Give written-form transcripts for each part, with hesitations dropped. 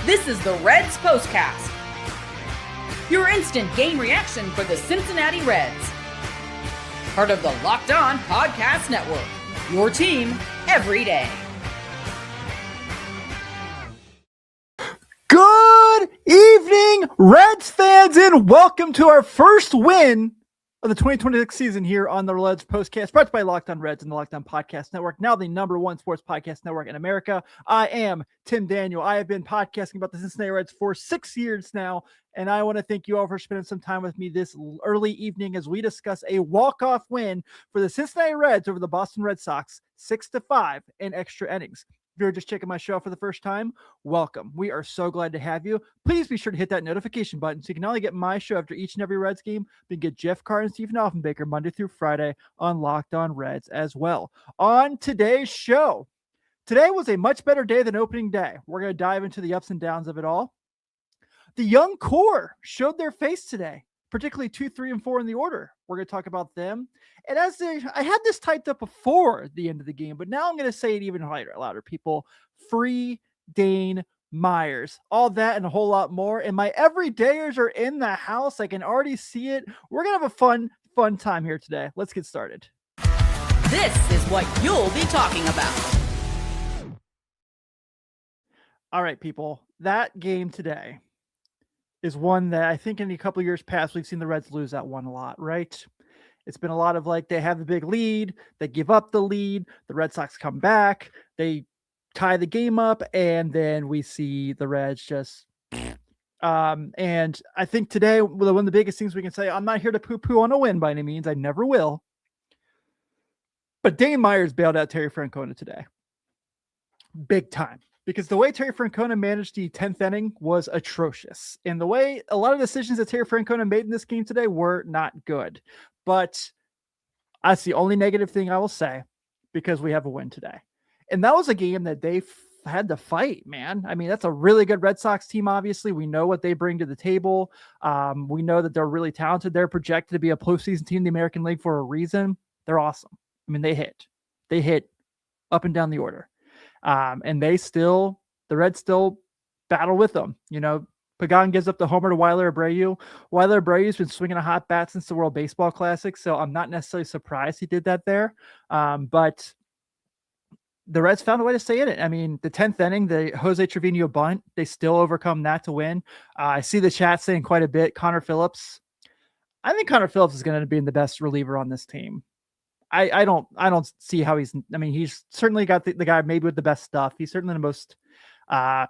This is the Reds Postcast, your instant game reaction for the Cincinnati Reds. Part of the Locked On Podcast Network, your team every day. Good evening, Reds fans, and welcome to our first win of the 2026 season here on the Reds Postcast, brought to you by Locked On Reds and the Locked On Podcast Network, now the number one sports podcast network in America. I am Tim Daniel. I have been podcasting about the Cincinnati Reds for 6 years now, and I want to thank you all for spending some time with me this early evening as we discuss a walk-off win for the Cincinnati Reds over the Boston Red Sox, 6-5 in extra innings. If you're just checking my show for the first time, welcome. We are so glad to have you. Please be sure to hit that notification button so you can not only get my show after each and every Reds game, but get Jeff Carr and Stephen Offenbaker Monday through Friday on Locked On Reds as well. On today's show, today was a much better day than opening day. We're going to dive into the ups and downs of it all. The young core showed their face today, particularly 2, 3, and 4 in the order. We're going to talk about them. And I had this typed up before the end of the game, but now I'm going to say it even louder. People, free Dane Myers. All that and a whole lot more. And my everydayers are in the house. I can already see it. We're going to have a fun time here today. Let's get started. This is what you'll be talking about. All right, people. That game today is one that I think in a couple of years past, we've seen the Reds lose that one a lot, right? It's been a lot of like, they have the big lead, they give up the lead, the Red Sox come back, they tie the game up, and then we see the Reds just, and I think today, one of the biggest things we can say, I'm not here to poo-poo on a win by any means, I never will, but Dane Myers bailed out Terry Francona today. Big time. Because the way Terry Francona managed the 10th inning was atrocious. And the way a lot of decisions that Terry Francona made in this game today were not good. But that's the only negative thing I will say, because we have a win today. And that was a game that they had to fight, man. I mean, that's a really good Red Sox team, obviously. We know what they bring to the table. We know that they're really talented. They're projected to be a postseason team in the American League for a reason. They're awesome. I mean, they hit up and down the order. And the Reds still battle with them. You know, Pagan gives up the homer to Weiler Abreu. Weiler Abreu's been swinging a hot bat since the World Baseball Classic, so I'm not necessarily surprised he did that there. But the Reds found a way to stay in it. I mean, the 10th inning, the Jose Trevino bunt, they still overcome that to win. I see the chat saying quite a bit, Connor Phillips. I think Connor Phillips is going to be the best reliever on this team. I don't see how he's certainly got the guy maybe with the best stuff. He's certainly the most, got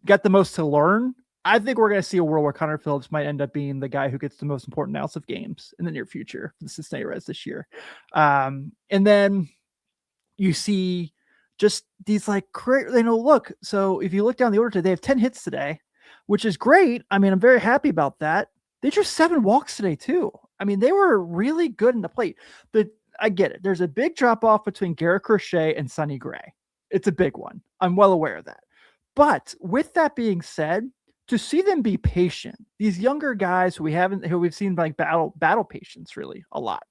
the most to learn. I think we're going to see a world where Connor Phillips might end up being the guy who gets the most important outs of games in the near future for the Cincinnati Reds this year. And then you see just these look. So if you look down the order today, they have 10 hits today, which is great. I mean, I'm very happy about that. They drew 7 walks today too. I mean, they were really good in the plate. I get it. There's a big drop off between Garrett Crochet and Sonny Gray. It's a big one. I'm well aware of that. But with that being said, to see them be patient, these younger guys who we've seen like battle patience really a lot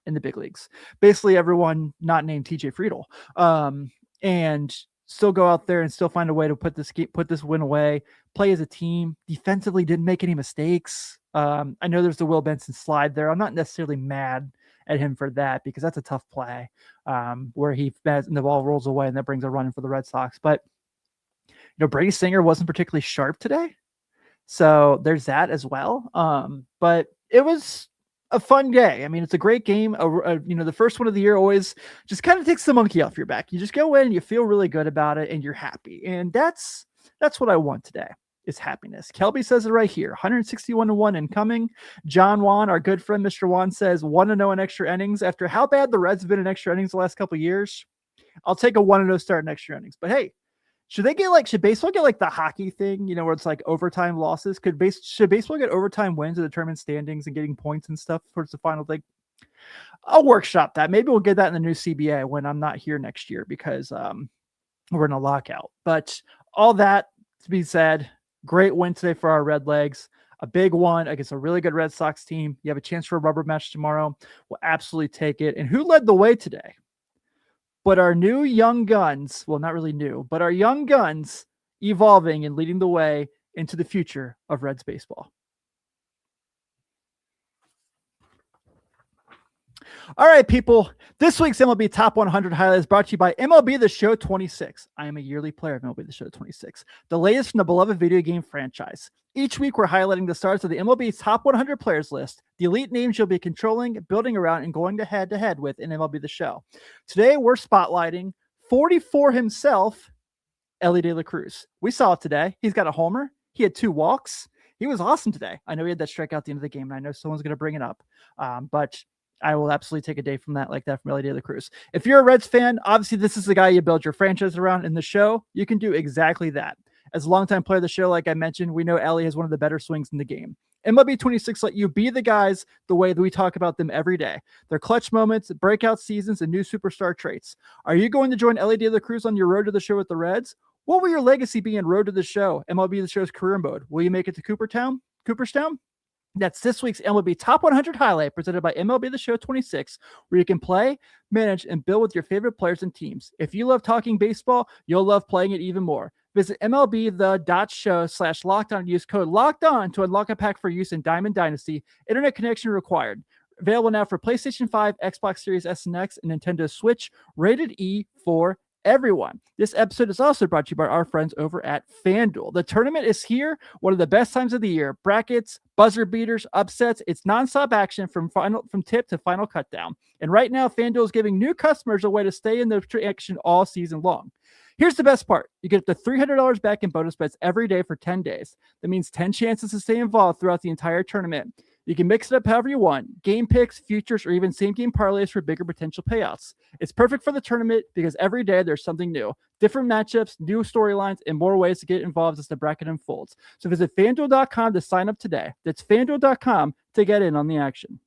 in the big leagues. Basically everyone not named TJ Friedl, and still go out there and still find a way to put this win away, play as a team, defensively didn't make any mistakes. I know there's the Will Benson slide there. I'm not necessarily mad at him for that, because that's a tough play where the ball rolls away and that brings a run in for the Red Sox. But Brady Singer wasn't particularly sharp today, so there's that as well. But it was a fun day. I mean, it's a great game. The first one of the year always just kind of takes the monkey off your back. You just go in and you feel really good about it and you're happy, and that's what I want today. Is happiness. Kelby says it right here. 161-1 incoming. John Juan, our good friend Mr. Juan, says 1-0 in extra innings. After how bad the Reds have been in extra innings the last couple of years, I'll take a 1-0 start in extra innings. But hey, should baseball get like the hockey thing, where it's like overtime losses? Should baseball get overtime wins to determine standings and getting points and stuff towards the final thing? I'll workshop that. Maybe we'll get that in the new CBA when I'm not here next year, because we're in a lockout. But all that to be said, great win today for our Redlegs. A big one against a really good Red Sox team. You have a chance for a rubber match tomorrow. We'll absolutely take it. And who led the way today? But our new young guns, well, not really new, but our young guns, evolving and leading the way into the future of Reds baseball. All right, people. This week's MLB Top 100 highlight is brought to you by MLB The Show 26. I am a yearly player of MLB The Show 26, the latest from the beloved video game franchise. Each week, we're highlighting the stars of the MLB's Top 100 players list, the elite names you'll be controlling, building around, and going head-to-head with in MLB The Show. Today, we're spotlighting 44 himself, Elly De La Cruz. We saw it today. He's got a homer. He had 2 walks. He was awesome today. I know he had that strikeout at the end of the game, and I know someone's going to bring it up, but I will absolutely take a day from that like that from Elly De La Cruz. If you're a Reds fan, obviously this is the guy you build your franchise around. In the show, you can do exactly that. As a longtime player of the show, like I mentioned, we know Elly has one of the better swings in the game. MLB 26 let you be the guys the way that we talk about them every day. Their clutch moments, breakout seasons, and new superstar traits. Are you going to join Elly De La Cruz on your road to the show with the Reds? What will your legacy be in Road to the Show, MLB The Show's career mode? Will you make it to Cooperstown? That's this week's MLB Top 100 highlight presented by MLB The Show 26, where you can play, manage, and build with your favorite players and teams. If you love talking baseball, you'll love playing it even more. Visit MLBThe.show/lockdown and use code LOCKEDON to unlock a pack for use in Diamond Dynasty. Internet connection required. Available now for PlayStation 5, Xbox Series S and X, and Nintendo Switch. Rated E for everyone. This episode is also brought to you by our friends over at FanDuel. The tournament is here, one of the best times of the year. Brackets, buzzer beaters, upsets. It's nonstop action from tip to final cutdown. And right now, FanDuel is giving new customers a way to stay in the action all season long. Here's the best part. You get up to $300 back in bonus bets every day for 10 days. That means 10 chances to stay involved throughout the entire tournament. You can mix it up however you want. Game picks, futures, or even same-game parlays for bigger potential payouts. It's perfect for the tournament because every day there's something new. Different matchups, new storylines, and more ways to get involved as the bracket unfolds. So visit FanDuel.com to sign up today. That's FanDuel.com to get in on the action.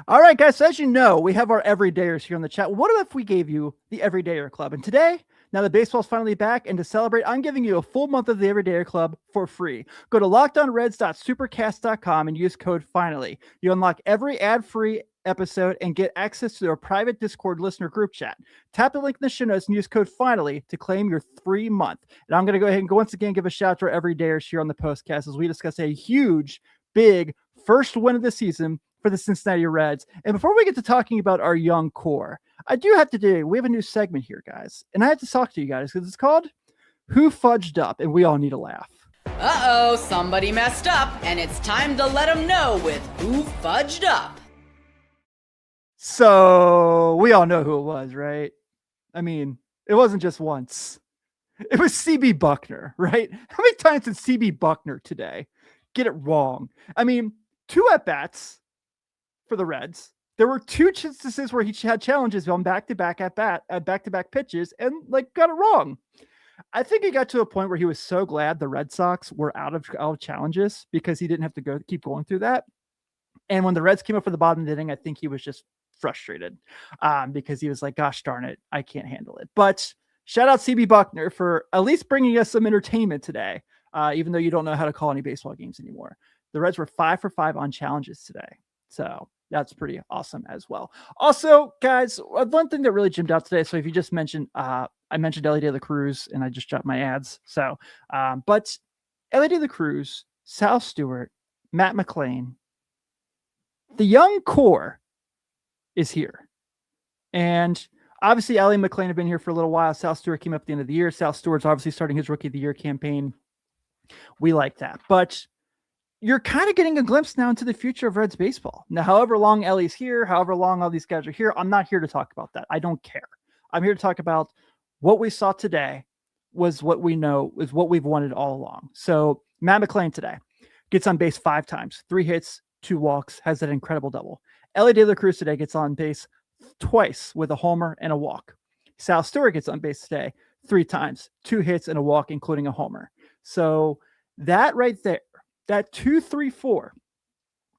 All right, guys. So as you know, we have our everydayers here on the chat. What if we gave you the Everydayer Club? And today, now that baseball's finally back, and to celebrate, I'm giving you a full month of the Everydayer Club for free. Go to LockedOnReds.supercast.com and use code FINALLY. You unlock every ad-free episode and get access to our private Discord listener group chat. Tap the link in the show notes and use code FINALLY to claim your free month. And I'm going to go ahead and once again give a shout out to our Everydayers here on the Postcast as we discuss a huge, big first win of the season for the Cincinnati Reds. And before we get to talking about our young core, I do have to do, we have a new segment here, guys. And I have to talk to you guys because it's called Who Fudged Up? And we all need a laugh. Uh-oh, somebody messed up, and it's time to let them know with Who Fudged Up. So we all know who it was, right? I mean, it wasn't just once. It was CB Buckner, right? How many times did CB Buckner today get it wrong? I mean, 2 at-bats for the Reds. There were 2 instances where he had challenges on back-to-back back-to-back pitches and got it wrong. I think he got to a point where he was so glad the Red Sox were out of challenges because he didn't have to keep going through that. And when the Reds came up for the bottom of the inning, I think he was just frustrated because he was like, gosh darn it, I can't handle it. But shout out CB Buckner for at least bringing us some entertainment today, even though you don't know how to call any baseball games anymore. The Reds were 5 for 5 on challenges today. So that's pretty awesome as well. Also, guys, one thing that really jumped out today. So if you just mentioned, I mentioned Elly De La Cruz and I just dropped my ads. So, but Elly De La Cruz, Sal Stewart, Matt McLain, the young core is here. And obviously Elly and McLain have been here for a little while. Sal Stewart came up at the end of the year. Sal Stewart's obviously starting his Rookie of the Year campaign. We like that. But you're kind of getting a glimpse now into the future of Reds baseball. Now, however long Elly's here, however long all these guys are here, I'm not here to talk about that. I don't care. I'm here to talk about what we saw today was what we know is what we've wanted all along. So Matt McLain today gets on base 5 times, 3 hits, 2 walks, has that incredible double. Elly De La Cruz today gets on base twice with a homer and a walk. Sal Stewart gets on base today 3 times, 2 hits and a walk, including a homer. So that right there, that 2-3-4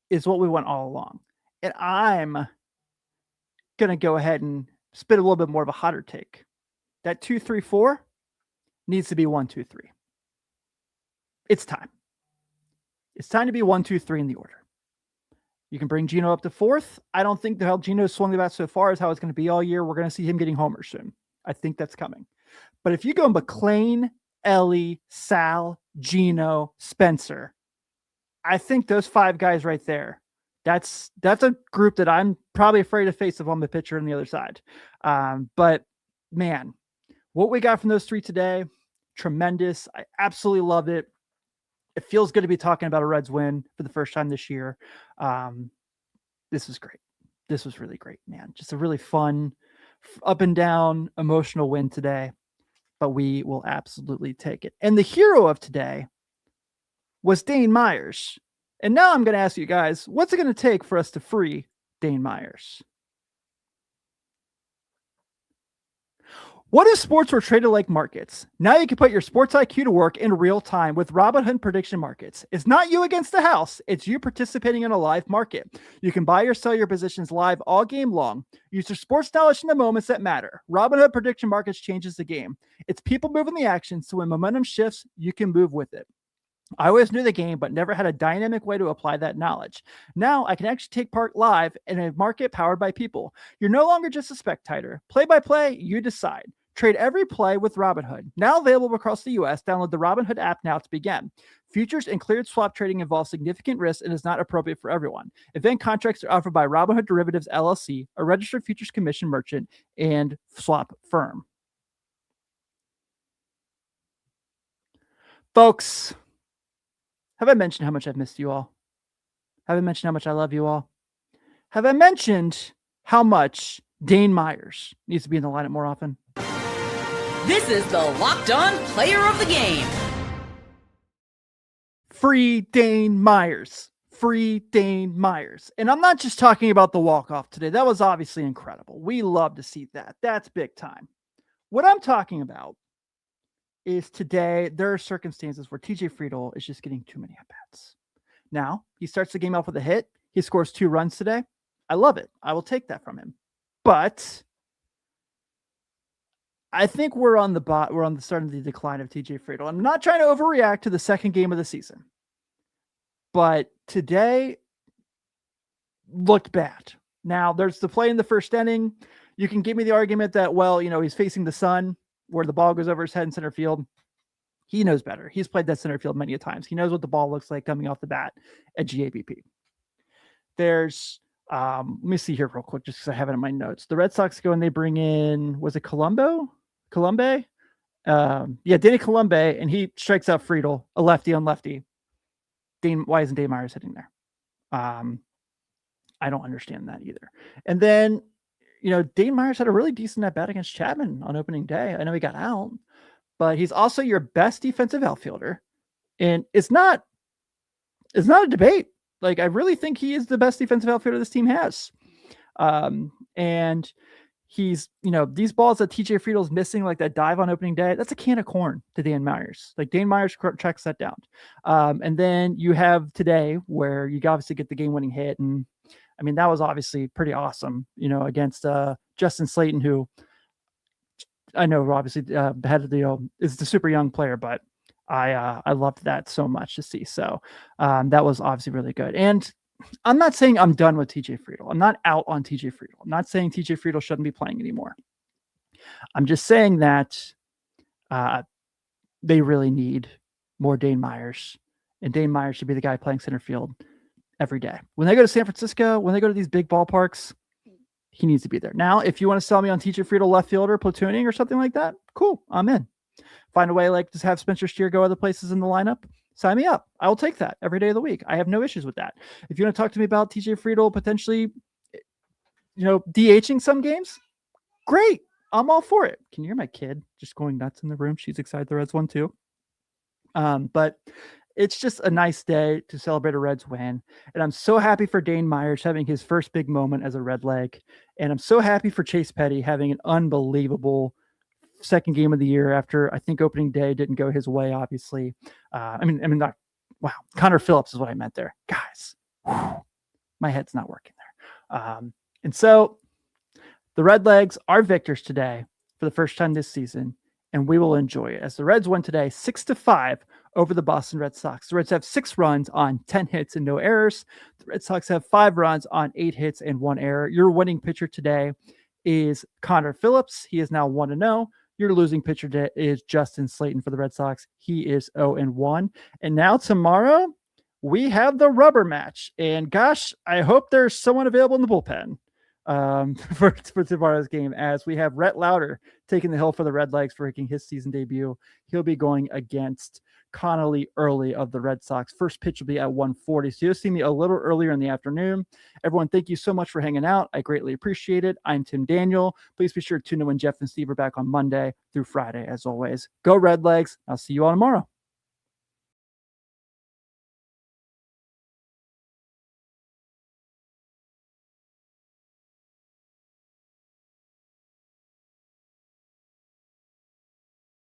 is what we want all along. And I'm going to go ahead and spit a little bit more of a hotter take. That 2-3-4 needs to be 1-2-3. It's time. It's time to be 1-2-3 in the order. You can bring Gino up to 4th. I don't think how Gino swung the bat so far is how it's going to be all year. We're going to see him getting homers soon. I think that's coming. But if you go McLain, Elly, Sal, Gino, Spencer, I think those 5 guys right there, that's a group that I'm probably afraid to face if I'm the pitcher on the other side. But man, what we got from those 3 today, tremendous. I absolutely loved it. It feels good to be talking about a Reds win for the first time this year. This was great. This was really great, man. Just a really fun, up and down, emotional win today. But we will absolutely take it. And the hero of today was Dane Myers. And now I'm going to ask you guys, what's it going to take for us to free Dane Myers? What if sports were traded like markets? Now you can put your sports IQ to work in real time with Robinhood prediction markets. It's not you against the house. It's you participating in a live market. You can buy or sell your positions live all game long. Use your sports knowledge in the moments that matter. Robinhood prediction markets changes the game. It's people moving the action, so when momentum shifts, you can move with it. I always knew the game, but never had a dynamic way to apply that knowledge. Now I can actually take part live in a market powered by people. You're no longer just a spectator. Play by play, you decide. Trade every play with Robinhood. Now available across the U.S., download the Robinhood app now to begin. Futures and cleared swap trading involve significant risk and is not appropriate for everyone. Event contracts are offered by Robinhood Derivatives LLC, a registered futures commission merchant and swap firm. Folks, have I mentioned how much I've missed you all? Have I mentioned how much I love you all? Have I mentioned how much Dane Myers needs to be in the lineup more often? This is the Locked On Player of the Game. Free Dane Myers. Free Dane Myers. And I'm not just talking about the walk-off today. That was obviously incredible. We love to see that. That's big time. What I'm talking about is today there are circumstances where TJ Friedl is just getting too many at-bats. Now, he starts the game off with a hit. He scores 2 runs today. I love it. I will take that from him. But I think we're on the start of the decline of TJ Friedl. I'm not trying to overreact to the second game of the season, but today looked bad. Now, there's the play in the first inning. You can give me the argument that, well, he's facing the sun where the ball goes over his head in center field. He knows better. He's played that center field many a times. He knows what the ball looks like coming off the bat at GABP. There's, let me see here real quick, just because I have it in my notes. The Red Sox go and they bring in, was it Colombe? Danny Colombe, and he strikes out Friedl, a lefty on lefty. Why isn't Dane Myers hitting there? I don't understand that either. And then, Dane Myers had a really decent at bat against Chapman on opening day. I know he got out, but he's also your best defensive outfielder. And it's not a debate. Like, I really think he is the best defensive outfielder this team has. And he's, these balls that TJ Friedl is missing, like that dive on opening day, that's a can of corn to Dane Myers. Like, Dane Myers tracks that down. And then you have today where you obviously get the game-winning hit. And I mean, that was obviously pretty awesome, against Justin Slayton, who I know obviously is the super young player, but I loved that so much to see. So that was obviously really good. And I'm not saying I'm done with TJ Friedl. I'm not out on TJ Friedl. I'm not saying TJ Friedl shouldn't be playing anymore. I'm just saying that they really need more Dane Myers, and Dane Myers should be the guy playing center field every day. When they go to San Francisco, when they go to these big ballparks, he needs to be there. Now, if you want to sell me on TJ Friedl left fielder, platooning or something like that, cool, I'm in. Find a way, like, just have Spencer Steer go other places in the lineup, sign me up. I will take that every day of the week. I have no issues with that. If you want to talk to me about TJ Friedl potentially, DHing some games, great. I'm all for it. Can you hear my kid just going nuts in the room? She's excited the Reds won too. But it's just a nice day to celebrate a Reds win. And I'm so happy for Dane Myers having his first big moment as a Red Leg. And I'm so happy for Chase Petty having an unbelievable second game of the year after, I think, opening day didn't go his way, obviously. Connor Phillips is what I meant there. Guys, my head's not working there. And so the Red Legs are victors today for the first time this season, and we will enjoy it as the Reds won today 6-5 over the Boston Red Sox. The Reds have 6 runs on 10 hits and no errors. The Red Sox have 5 runs on 8 hits and 1 error. Your winning pitcher today is Connor Phillips. He is now 1-0. Your losing pitcher today is Justin Slayton for the Red Sox. He is 0-1. And now tomorrow, we have the rubber match. And gosh, I hope there's someone available in the bullpen for tomorrow's game, as we have Rhett Lowder taking the hill for the Redlegs for making his season debut. He'll be going against Connolly Early of the Red Sox. First pitch will be at 1:40. So you'll see me a little earlier in the afternoon. Everyone, thank you so much for hanging out. I greatly appreciate it. I'm Tim Daniel. Please be sure to tune in when Jeff and Steve are back on Monday through Friday, as always. Go Redlegs. I'll see you all tomorrow.